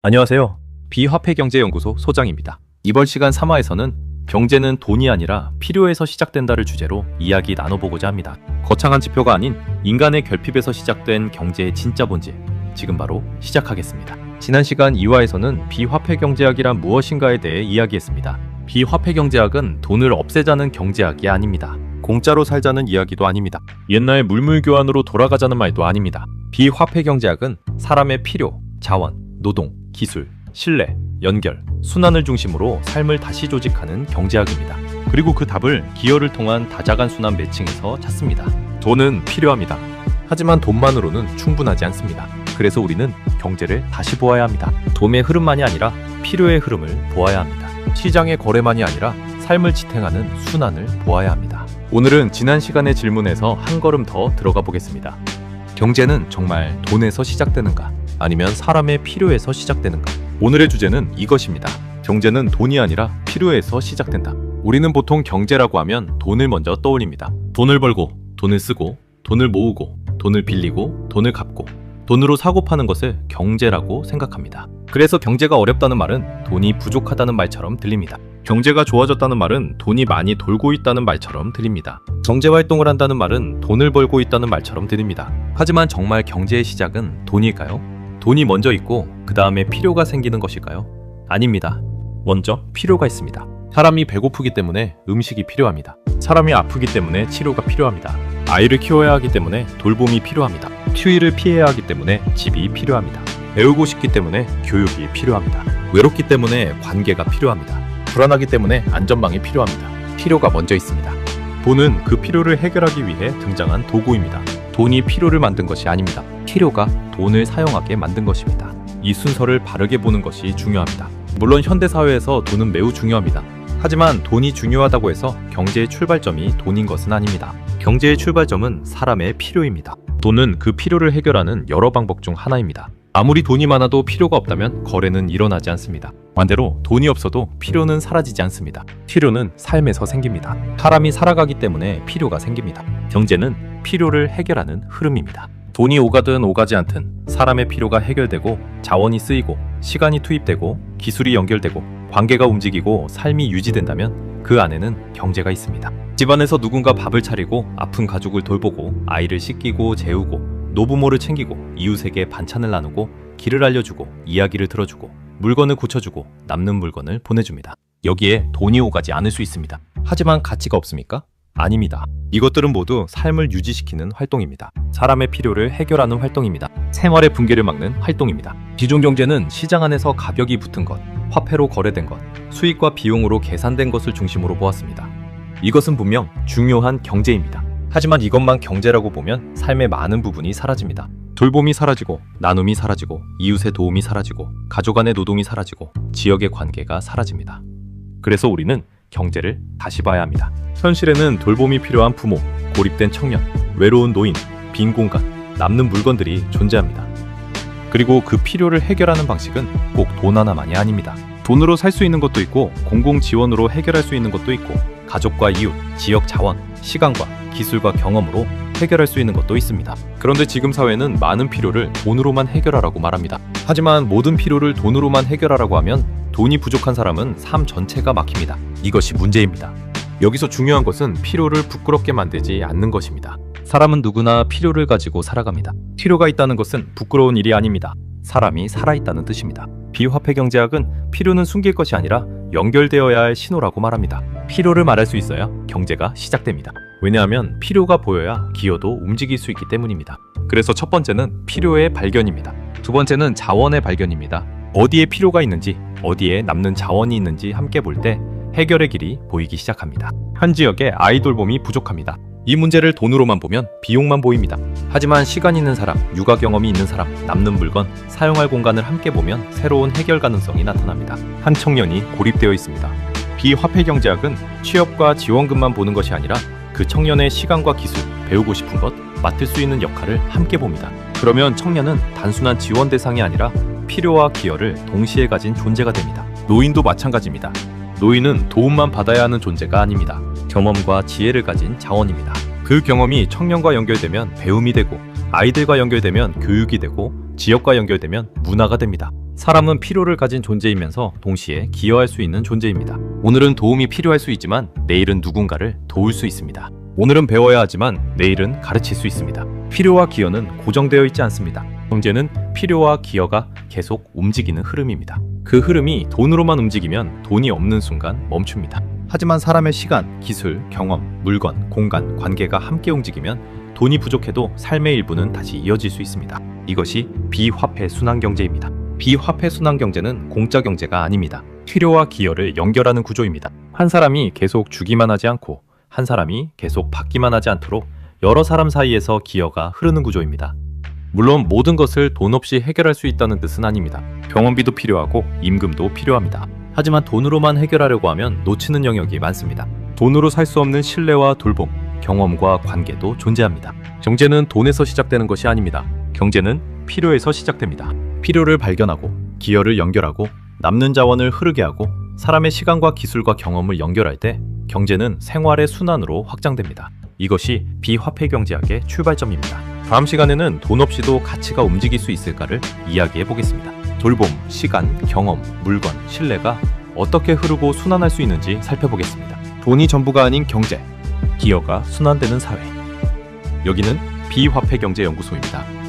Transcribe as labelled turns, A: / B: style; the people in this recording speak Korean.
A: 안녕하세요. 비화폐경제연구소 소장입니다. 이번 시간 3화에서는 경제는 돈이 아니라 필요에서 시작된다를 주제로 이야기 나눠보고자 합니다. 거창한 지표가 아닌 인간의 결핍에서 시작된 경제의 진짜 본질, 지금 바로 시작하겠습니다. 지난 시간 2화에서는 비화폐경제학이란 무엇인가에 대해 이야기했습니다. 비화폐경제학은 돈을 없애자는 경제학이 아닙니다. 공짜로 살자는 이야기도 아닙니다. 옛날 물물교환으로 돌아가자는 말도 아닙니다. 비화폐경제학은 사람의 필요, 자원, 노동, 기술, 신뢰, 연결, 순환을 중심으로 삶을 다시 조직하는 경제학입니다. 그리고 그 답을 기여를 통한 다자간 순환 매칭에서 찾습니다. 돈은 필요합니다. 하지만 돈만으로는 충분하지 않습니다. 그래서 우리는 경제를 다시 보아야 합니다. 돈의 흐름만이 아니라 필요의 흐름을 보아야 합니다. 시장의 거래만이 아니라 삶을 지탱하는 순환을 보아야 합니다. 오늘은 지난 시간의 질문에서 한 걸음 더 들어가 보겠습니다. 경제는 정말 돈에서 시작되는가? 아니면 사람의 필요에서 시작되는가? 오늘의 주제는 이것입니다. 경제는 돈이 아니라 필요에서 시작된다. 우리는 보통 경제라고 하면 돈을 먼저 떠올립니다. 돈을 벌고, 돈을 쓰고, 돈을 모으고, 돈을 빌리고, 돈을 갚고, 돈으로 사고 파는 것을 경제라고 생각합니다. 그래서 경제가 어렵다는 말은 돈이 부족하다는 말처럼 들립니다. 경제가 좋아졌다는 말은 돈이 많이 돌고 있다는 말처럼 들립니다. 경제활동을 한다는 말은 돈을 벌고 있다는 말처럼 들립니다. 하지만 정말 경제의 시작은 돈일까요? 돈이 먼저 있고 그 다음에 필요가 생기는 것일까요? 아닙니다. 먼저 필요가 있습니다. 사람이 배고프기 때문에 음식이 필요합니다. 사람이 아프기 때문에 치료가 필요합니다. 아이를 키워야 하기 때문에 돌봄이 필요합니다. 추위를 피해야 하기 때문에 집이 필요합니다. 배우고 싶기 때문에 교육이 필요합니다. 외롭기 때문에 관계가 필요합니다. 불안하기 때문에 안전망이 필요합니다. 필요가 먼저 있습니다. 돈은 그 필요를 해결하기 위해 등장한 도구입니다. 돈이 필요를 만든 것이 아닙니다. 필요가 돈을 사용하게 만든 것입니다. 이 순서를 바르게 보는 것이 중요합니다. 물론 현대사회에서 돈은 매우 중요합니다. 하지만 돈이 중요하다고 해서 경제의 출발점이 돈인 것은 아닙니다. 경제의 출발점은 사람의 필요입니다. 돈은 그 필요를 해결하는 여러 방법 중 하나입니다. 아무리 돈이 많아도 필요가 없다면 거래는 일어나지 않습니다. 반대로 돈이 없어도 필요는 사라지지 않습니다. 필요는 삶에서 생깁니다. 사람이 살아가기 때문에 필요가 생깁니다. 경제는 필요를 해결하는 흐름입니다. 돈이 오가든 오가지 않든 사람의 필요가 해결되고 자원이 쓰이고 시간이 투입되고 기술이 연결되고 관계가 움직이고 삶이 유지된다면 그 안에는 경제가 있습니다. 집안에서 누군가 밥을 차리고 아픈 가족을 돌보고 아이를 씻기고 재우고 노부모를 챙기고 이웃에게 반찬을 나누고 길을 알려주고 이야기를 들어주고 물건을 고쳐주고 남는 물건을 보내줍니다. 여기에 돈이 오가지 않을 수 있습니다. 하지만 가치가 없습니까? 아닙니다. 이것들은 모두 삶을 유지시키는 활동입니다. 사람의 필요를 해결하는 활동입니다. 생활의 붕괴를 막는 활동입니다. 시중경제는 시장 안에서 가격이 붙은 것, 화폐로 거래된 것, 수익과 비용으로 계산된 것을 중심으로 보았습니다. 이것은 분명 중요한 경제입니다. 하지만 이것만 경제라고 보면 삶의 많은 부분이 사라집니다. 돌봄이 사라지고 나눔이 사라지고 이웃의 도움이 사라지고 가족 간의 노동이 사라지고 지역의 관계가 사라집니다. 그래서 우리는 경제를 다시 봐야 합니다. 현실에는 돌봄이 필요한 부모, 고립된 청년, 외로운 노인, 빈 공간, 남는 물건들이 존재합니다. 그리고 그 필요를 해결하는 방식은 꼭 돈 하나만이 아닙니다. 돈으로 살 수 있는 것도 있고 공공지원으로 해결할 수 있는 것도 있고 가족과 이웃, 지역 자원, 시간과 기술과 경험으로 해결할 수 있는 것도 있습니다. 그런데 지금 사회는 많은 필요를 돈으로만 해결하라고 말합니다. 하지만 모든 필요를 돈으로만 해결하라고 하면 돈이 부족한 사람은 삶 전체가 막힙니다. 이것이 문제입니다. 여기서 중요한 것은 필요를 부끄럽게 만들지 않는 것입니다. 사람은 누구나 필요를 가지고 살아갑니다. 필요가 있다는 것은 부끄러운 일이 아닙니다. 사람이 살아있다는 뜻입니다. 비화폐경제학은 필요는 숨길 것이 아니라 연결되어야 할 신호라고 말합니다. 필요를 말할 수 있어야 경제가 시작됩니다. 왜냐하면 필요가 보여야 기여도 움직일 수 있기 때문입니다. 그래서 첫 번째는 필요의 발견입니다. 두 번째는 자원의 발견입니다. 어디에 필요가 있는지, 어디에 남는 자원이 있는지 함께 볼 때 해결의 길이 보이기 시작합니다. 한 지역에 아이 돌봄이 부족합니다. 이 문제를 돈으로만 보면 비용만 보입니다. 하지만 시간 있는 사람, 육아 경험이 있는 사람, 남는 물건, 사용할 공간을 함께 보면 새로운 해결 가능성이 나타납니다. 한 청년이 고립되어 있습니다. 비화폐경제학은 취업과 지원금만 보는 것이 아니라 그 청년의 시간과 기술, 배우고 싶은 것, 맡을 수 있는 역할을 함께 봅니다. 그러면 청년은 단순한 지원 대상이 아니라 필요와 기여를 동시에 가진 존재가 됩니다. 노인도 마찬가지입니다. 노인은 도움만 받아야 하는 존재가 아닙니다. 경험과 지혜를 가진 자원입니다. 그 경험이 청년과 연결되면 배움이 되고 아이들과 연결되면 교육이 되고 지역과 연결되면 문화가 됩니다. 사람은 필요를 가진 존재이면서 동시에 기여할 수 있는 존재입니다. 오늘은 도움이 필요할 수 있지만 내일은 누군가를 도울 수 있습니다. 오늘은 배워야 하지만 내일은 가르칠 수 있습니다. 필요와 기여는 고정되어 있지 않습니다. 경제는 필요와 기여가 계속 움직이는 흐름입니다. 그 흐름이 돈으로만 움직이면 돈이 없는 순간 멈춥니다. 하지만 사람의 시간, 기술, 경험, 물건, 공간, 관계가 함께 움직이면 돈이 부족해도 삶의 일부는 다시 이어질 수 있습니다. 이것이 비화폐 순환 경제입니다. 비화폐 순환 경제는 공짜 경제가 아닙니다. 필요와 기여를 연결하는 구조입니다. 한 사람이 계속 주기만 하지 않고 한 사람이 계속 받기만 하지 않도록 여러 사람 사이에서 기여가 흐르는 구조입니다. 물론 모든 것을 돈 없이 해결할 수 있다는 뜻은 아닙니다. 병원비도 필요하고 임금도 필요합니다. 하지만 돈으로만 해결하려고 하면 놓치는 영역이 많습니다. 돈으로 살 수 없는 신뢰와 돌봄, 경험과 관계도 존재합니다. 경제는 돈에서 시작되는 것이 아닙니다. 경제는 필요에서 시작됩니다. 필요를 발견하고 기여를 연결하고 남는 자원을 흐르게 하고 사람의 시간과 기술과 경험을 연결할 때 경제는 생활의 순환으로 확장됩니다. 이것이 비화폐 경제학의 출발점입니다. 다음 시간에는 돈 없이도 가치가 움직일 수 있을까를 이야기해 보겠습니다. 돌봄, 시간, 경험, 물건, 신뢰가 어떻게 흐르고 순환할 수 있는지 살펴보겠습니다. 돈이 전부가 아닌 경제, 기여가 순환되는 사회. 여기는 비화폐 경제 연구소입니다.